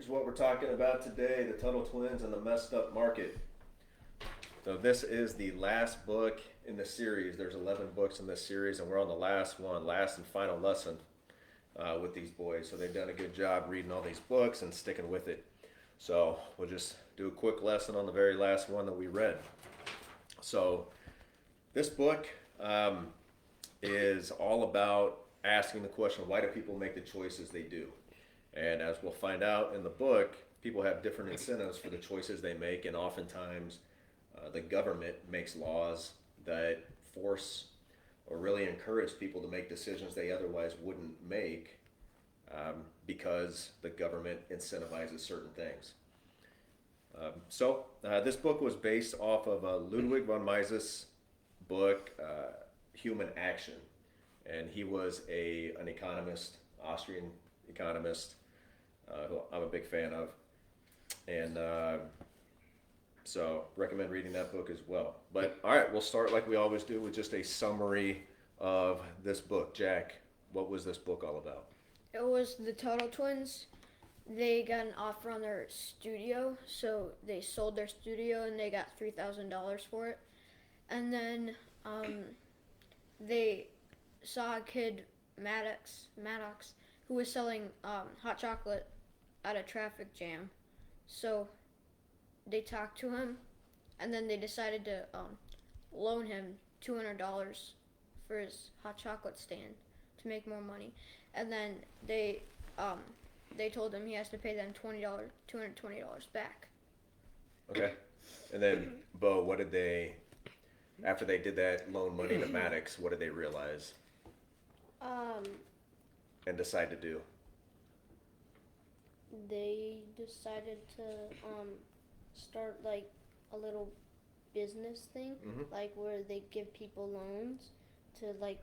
Here's what we're talking about today, the Tuttle Twins and the messed up market. So this is the last book in the series. There's 11 books in this series, and we're on the last one, last and final lesson with these boys. So they've done a good job reading all these books and sticking with it. So we'll just do a quick lesson on the very last one that we read. So this book is all about asking the question, why do people make the choices they do? And as we'll find out in the book, people have different incentives for the choices they make, and oftentimes the government makes laws that force or really encourage people to make decisions they otherwise wouldn't make because the government incentivizes certain things. This book was based off of Ludwig von Mises' book, Human Action. And he was an economist, Austrian economist, who I'm a big fan of. And so recommend reading that book as well. But all right, we'll start like we always do with just a summary of this book. Jack, what was this book all about? It was the Tuttle Twins. They got an offer on their studio, so they sold their studio and they got $3,000 for it. And then they saw a kid, Maddox, who was selling hot chocolate at a traffic jam. So they talked to him, and then they decided to loan him $200 for his hot chocolate stand to make more money. And then they told him he has to pay them $220 back. Okay. And then, Bo, what did they, after they did that loan money to Maddox, what did they realize and decide to do? They decided to start like a little business thing, like where they give people loans to like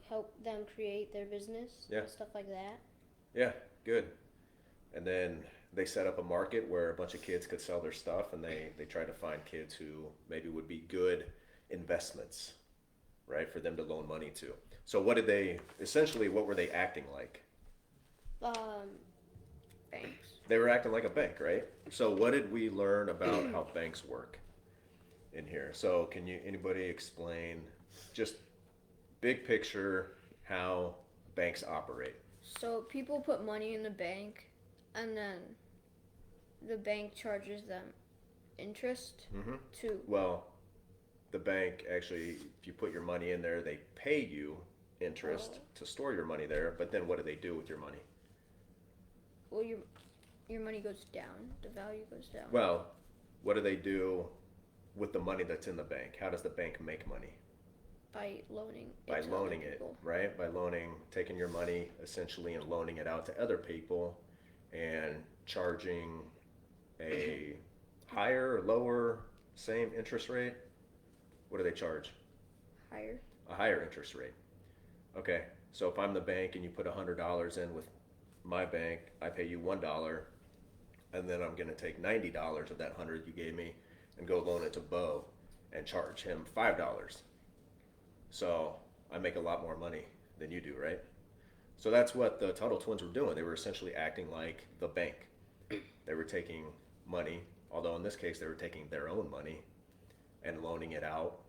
help them create their business and stuff like that. Yeah, good. And then they set up a market where a bunch of kids could sell their stuff, and they tried to find kids who maybe would be good investments, right, for them to loan money to. So what were they acting like? Banks. They were acting like a bank, right? So what did we learn about how banks work in here? So can anybody explain just big picture how banks operate? So people put money in the bank, and then the bank charges them interest to... Well, the bank actually, if you put your money in there, they pay you interest to store your money there, but then what do they do with your money? Well, your money goes down. The value goes down. Well, what do they do with the money that's in the bank? How does the bank make money? By loaning it By to loaning other it, people. right? By taking your money essentially and loaning it out to other people and charging a higher or lower, same interest rate? What do they charge? Higher. A higher interest rate. Okay, so if I'm the bank and you put $100 in with my bank, I pay you $1, and then I'm going to take $90 of that 100 you gave me and go loan it to Bo and charge him $5. So I make a lot more money than you do, right? So that's what the Tuttle Twins were doing. They were essentially acting like the bank. They were taking money, although in this case they were taking their own money and loaning it out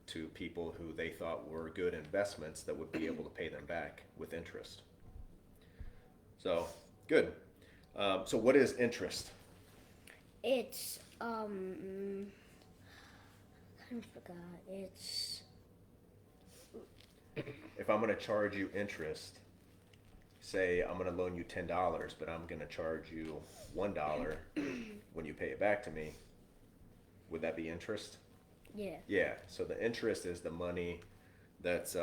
to people who they thought were good investments that would be able to pay them back with interest. So, good. So what is interest? It's I forgot. It's If I'm going to charge you interest, say I'm going to loan you $10, but I'm going to charge you $1 when you pay it back to me, would that be interest? yeah. Yeah, so the interest is the money that's,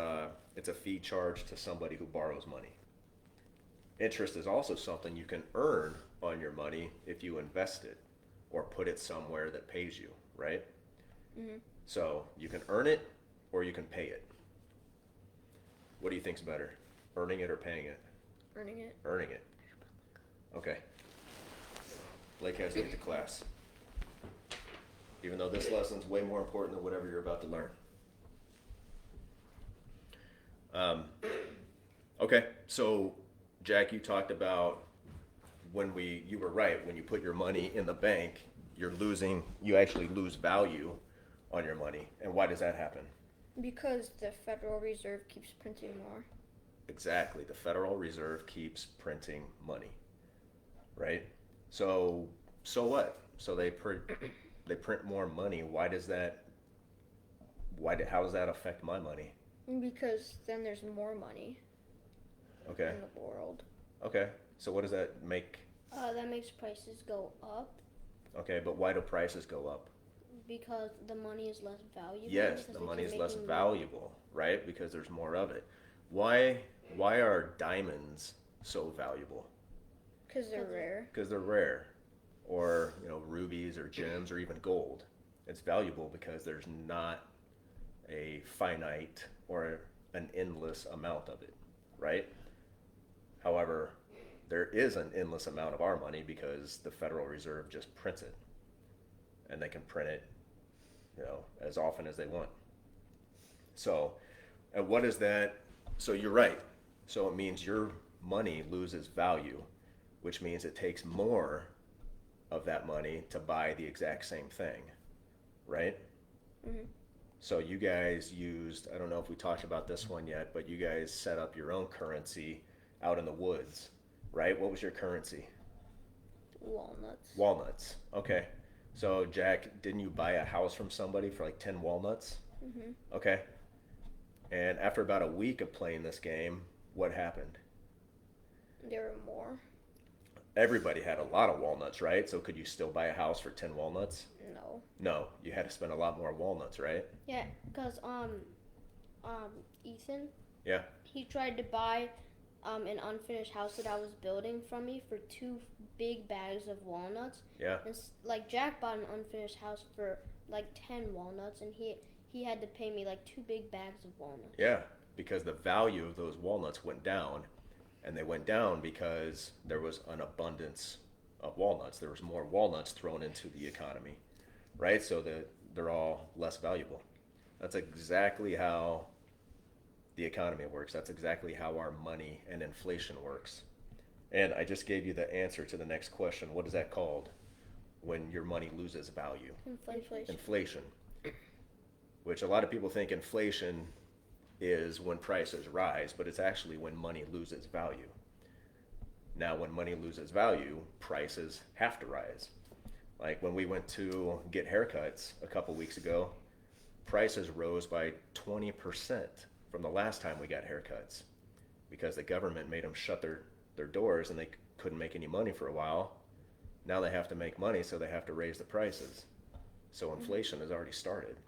it's a fee charged to somebody who borrows money. Interest is also something you can earn on your money if you invest it or put it somewhere that pays you, right? So you can earn it or you can pay it. What do you think's better, earning it or paying it? Earning it. Earning it. Okay. Blake has to get to class. Even though this lesson's way more important than whatever you're about to learn. Okay, so Jack, you talked about you were right, when you put your money in the bank, you actually lose value on your money. And why does that happen? Because the Federal Reserve keeps printing more. Exactly. The Federal Reserve keeps printing money, right? So what? So they print more money. How does that affect my money? Because then there's more money Okay. in the world. Okay. So what does that make? That makes prices go up Okay, but why do prices go up? because the money is less valuable. Yes, because the they money keep is less making more. valuable, right? Because there's more of it. Why are diamonds so valuable? Because they're rare. Because they're rare. Or, rubies or gems or even gold. It's valuable because there's not a finite or an endless amount of it, right? However, there is an endless amount of our money because the Federal Reserve just prints it. And they can print it, as often as they want. So, and what is that? So you're right. So it means your money loses value, which means it takes more of that money to buy the exact same thing, right? Mm-hmm. So you guys used, I don't know if we talked about this one yet, but you guys set up your own currency out in the woods, right? What was your currency? Walnuts. Walnuts. Okay. So Jack, didn't you buy a house from somebody for like 10 walnuts? Mm-hmm. Okay. And after about a week of playing this game, what happened? There were more. Everybody had a lot of walnuts, right? So could you still buy a house for 10 walnuts? No. No, you had to spend a lot more walnuts, right? Yeah, because Ethan. Yeah. He tried to buy an unfinished house that I was building from me for 2 big bags of walnuts. Yeah. And Jack bought an unfinished house for like 10 walnuts, and he had to pay me like 2 big bags of walnuts. Yeah, because the value of those walnuts went down, and they went down because there was an abundance of walnuts. There was more walnuts thrown into the economy, right? So that they're all less valuable. That's exactly how the economy works. That's exactly how our money and inflation works. And I just gave you the answer to the next question. What is that called when your money loses value? Inflation. Inflation. Which a lot of people think inflation is when prices rise, but it's actually when money loses value. Now, when money loses value, prices have to rise. Like when we went to get haircuts a couple weeks ago, prices rose by 20% from the last time we got haircuts because the government made them shut their doors and they couldn't make any money for a while. Now they have to make money, so they have to raise the prices. So inflation has already started.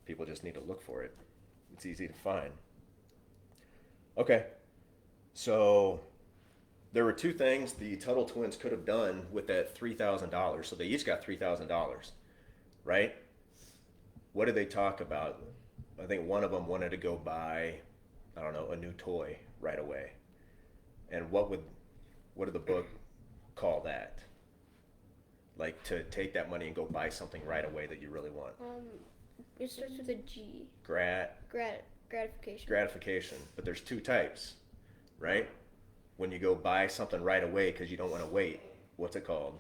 People just need to look for it. It's easy to find. Okay, so there were 2 things the Tuttle Twins could have done with that $3,000. So they each got $3,000, right? What did they talk about? I think one of them wanted to go buy, I don't know, a new toy right away. And what did the book call that? Like to take that money and go buy something right away that you really want. It starts with a G. Gratification. Gratification. But there's 2 types, right? When you go buy something right away because you don't want to wait, what's it called?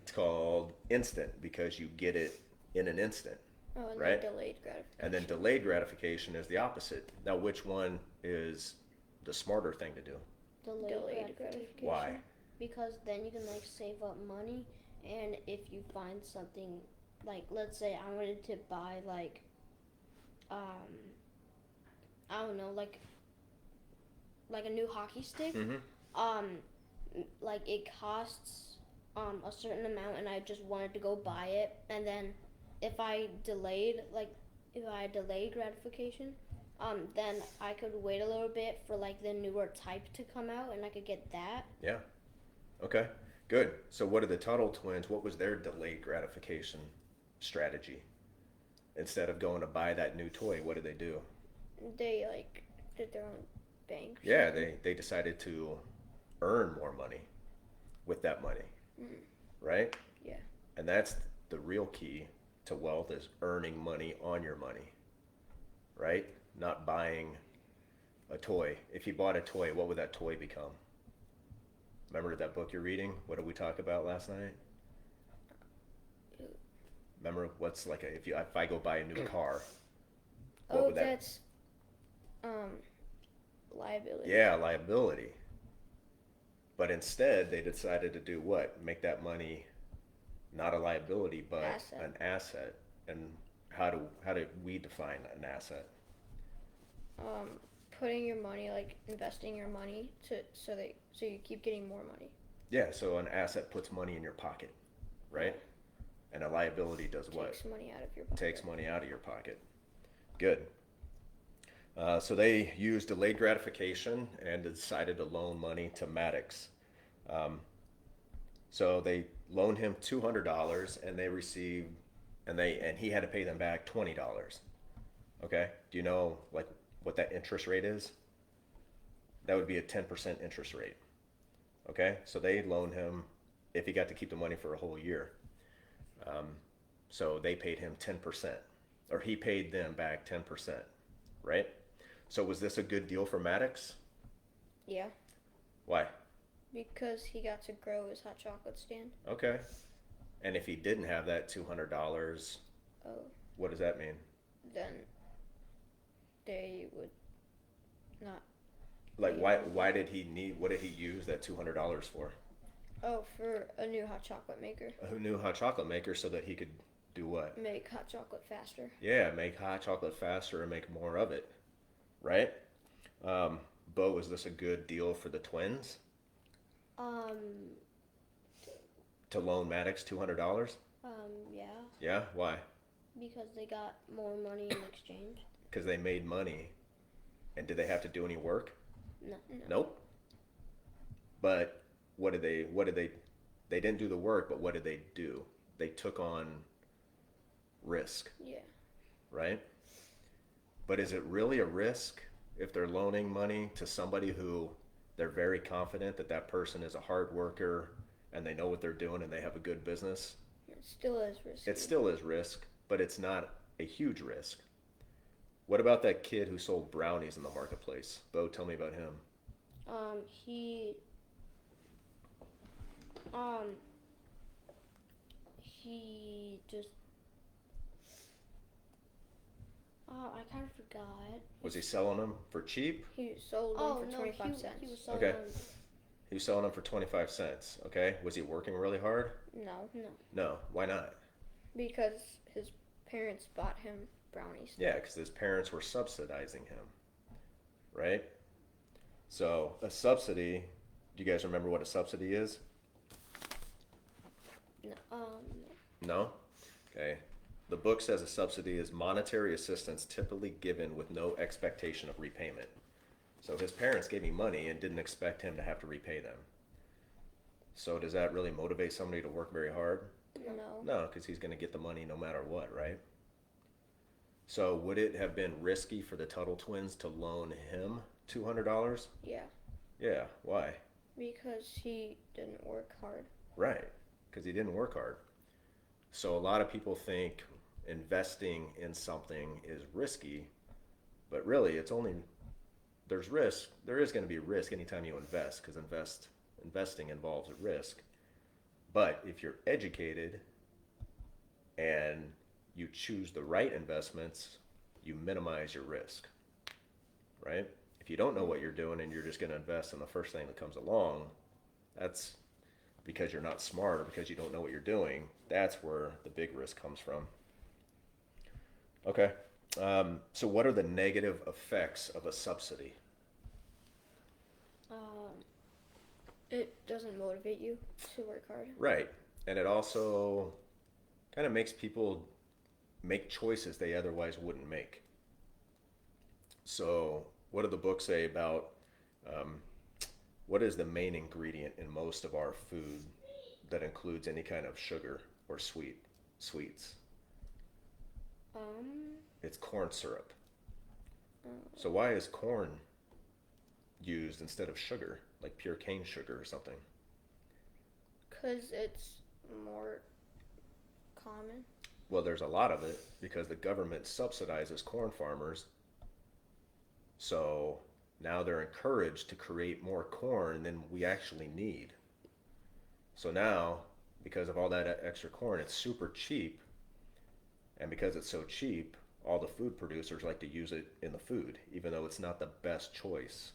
It's called instant because you get it in an instant. Oh, and right? then delayed gratification. And then delayed gratification is the opposite. Now, which one is the smarter thing to do? Delayed gratification. Why? Because then you can save up money, and if you find something let's say I wanted to buy I don't know, like a new hockey stick. Mm-hmm. It costs a certain amount, and I just wanted to go buy it, and then if I delayed gratification, then I could wait a little bit for the newer type to come out, and I could get that. Yeah. Okay. Good. So what did the Tuttle Twins? What was their delayed gratification strategy? Instead of going to buy that new toy, what did they do? They did their own bank. Yeah, they decided to earn more money with that money, right? Yeah. And that's the real key to wealth, is earning money on your money, right? Not buying a toy. If he bought a toy, what would that toy become? Remember that book you're reading? What did we talk about last night? Remember what's like a, if I go buy a new car, what would that? That's liability. Yeah, liability. But instead, they decided to do what? Make that money not a liability, but Asset. an asset. And how do we define an asset? Putting your money, like investing your money so you keep getting more money. Yeah, so an asset puts money in your pocket, right? And a liability does what? Takes money out of your pocket. Takes money out of your pocket. Good. So they used delayed gratification and decided to loan money to Maddox. So they loaned him $200, and they received, and he had to pay them back $20. Okay. Do you know like what that interest rate is? That would be a 10% interest rate. Okay. So they loaned him if he got to keep the money for a whole year. So they paid him 10%, or he paid them back 10%, right? So was this a good deal for Maddox? Yeah, Why? because he got to grow his hot chocolate stand. Okay. And if he didn't have that $200, Oh, what does that mean? then they would not. Like, why did he need, what did he use that $200 for? Oh, for a new hot chocolate maker. A new hot chocolate maker so that he could do what? Make hot chocolate faster. Yeah, make hot chocolate faster and make more of it, right? Bo, was this a good deal for the twins to loan Maddox $200? Yeah, Yeah, why? because they got more money in exchange. Because they made money. And did they have to do any work? No. Nope. But they didn't do the work, but what did they do? They took on risk, Yeah. right? But is it really a risk if they're loaning money to somebody who they're very confident that that person is a hard worker and they know what they're doing and they have a good business? It still is risky. It still is risk, but it's not a huge risk. What about that kid who sold brownies in the marketplace? Bo, tell me about him. He just I kind of forgot. Was he selling them for cheap? He sold them for 25 cents. He was selling Okay. them. He was selling them for 25 cents. Okay. Was he working really hard? No, No. Why not? because his parents bought him brownies. Yeah, because his parents were subsidizing him. Right? So, a subsidy, do you guys remember what a subsidy is? No. No? Okay. The book says a subsidy is monetary assistance typically given with no expectation of repayment. So his parents gave him money and didn't expect him to have to repay them. So does that really motivate somebody to work very hard? No. No, because he's going to get the money no matter what, right? So would it have been risky for the Tuttle Twins to loan him $200? Yeah, Yeah, why? because he didn't work hard. Right, because he didn't work hard. So a lot of people think investing in something is risky, but really it's only, there's risk. There is going to be risk anytime you invest, because investing involves a risk. But if you're educated and you choose the right investments, you minimize your risk, right? If you don't know what you're doing and you're just going to invest in the first thing that comes along, that's because you're not smart or because you don't know what you're doing. That's where the big risk comes from. Okay. So what are the negative effects of a subsidy? It doesn't motivate you to work hard. Right. And it also kind of makes people make choices they otherwise wouldn't make. So what do the books say about what is the main ingredient in most of our food that includes any kind of sugar or sweets? It's corn syrup. So why is corn used instead of sugar, like pure cane sugar or something? Because it's more common. Well, there's a lot of it because the government subsidizes corn farmers. So Now they're encouraged to create more corn than we actually need. So now, because of all that extra corn, it's super cheap. And because it's so cheap, all the food producers like to use it in the food, even though it's not the best choice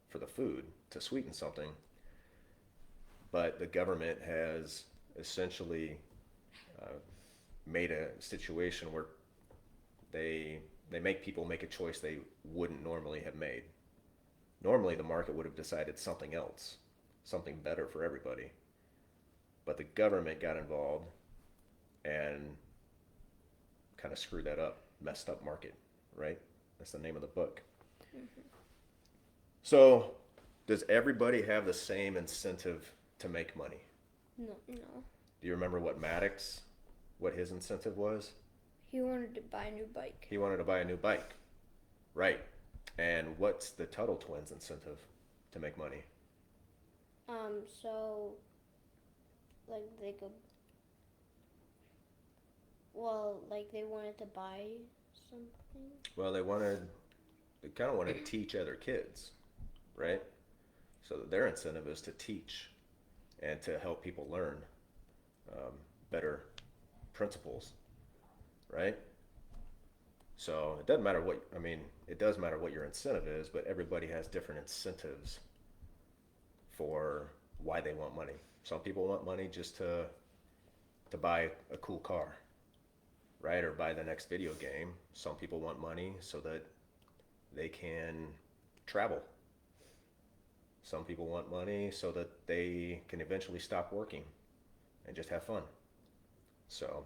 for the food to sweeten something. But the government has essentially made a situation where they make people make a choice they wouldn't normally have made. Normally, the market would have decided something else, something better for everybody. But the government got involved and kind of screwed that up, messed up market, right? That's the name of the book. Mm-hmm. So, does everybody have the same incentive to make money? No. Do you remember what his incentive was? He wanted to buy a new bike. He wanted to buy a new bike. Right. And what's the Tuttle Twins' incentive to make money? So, like, they could, well, like, they wanted to buy something. Well, they kind of wanted to teach other kids, right? So their incentive is to teach and to help people learn better principles, right? So it doesn't matter it does matter what your incentive is, but everybody has different incentives for why they want money. Some people want money just to buy a cool car, right? Or buy the next video game. Some people want money so that they can travel. Some people want money so that they can eventually stop working and just have fun. So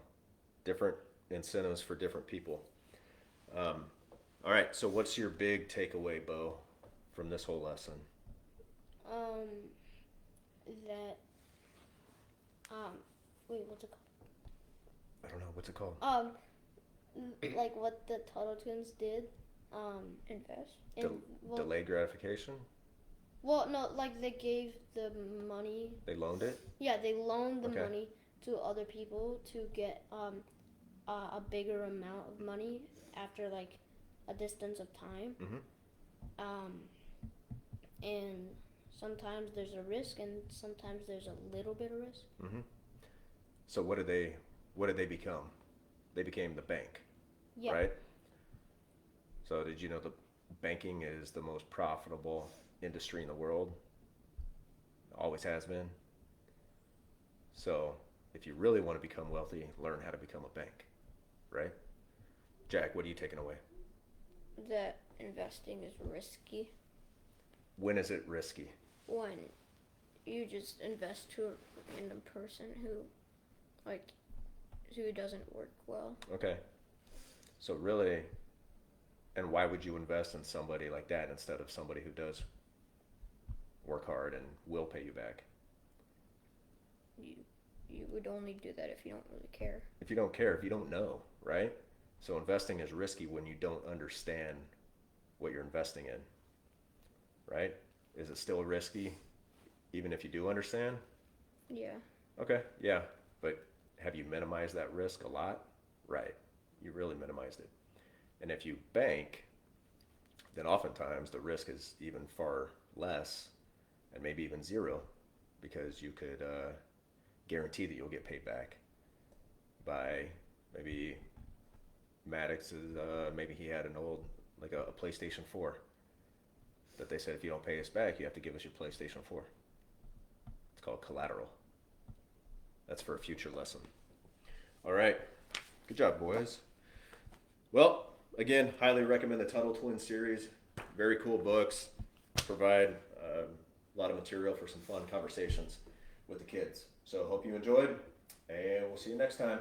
different incentives for different people. All right, so what's your big takeaway, Bo, from this whole lesson? That, wait, what's it I don't know, what's it called? called? Like what the Tuttle Twins did, Invest. Delayed gratification? Well, no, like they gave the money. They loaned it? Yeah, they loaned the Okay. money to other people to get a bigger amount of money after like a distance of time. Mm-hmm. And sometimes there's a risk, and sometimes there's a little bit of risk. Mm-hmm. So what did they become? They became the bank, Yeah. right? So did you know the banking is the most profitable industry in the world? Always has been. So if you really want to become wealthy, learn how to become a bank, right? Jack, what are you taking away? That investing is risky. When is it risky? When you just invest to a random person who doesn't work well. Okay. So really, and why would you invest in somebody like that instead of somebody who does work hard and will pay you back? You would only do that if you don't really care. If you don't care, if you don't know, right? So investing is risky when you don't understand what you're investing in, right? Is it still risky even if you do understand? Yeah. Okay, yeah, but have you minimized that risk a lot? Right, you really minimized it. And if you bank, then oftentimes the risk is even far less and maybe even zero, because you could guarantee that you'll get paid back by maybe Maddox's, maybe he had an old, like a PlayStation 4 that they said if you don't pay us back, you have to give us your PlayStation 4. It's called collateral. That's for a future lesson. All right. Good job, boys. Well, again, highly recommend the Tuttle Twins series. Very cool books. Provide a lot of material for some fun conversations with the kids. So hope you enjoyed, and we'll see you next time.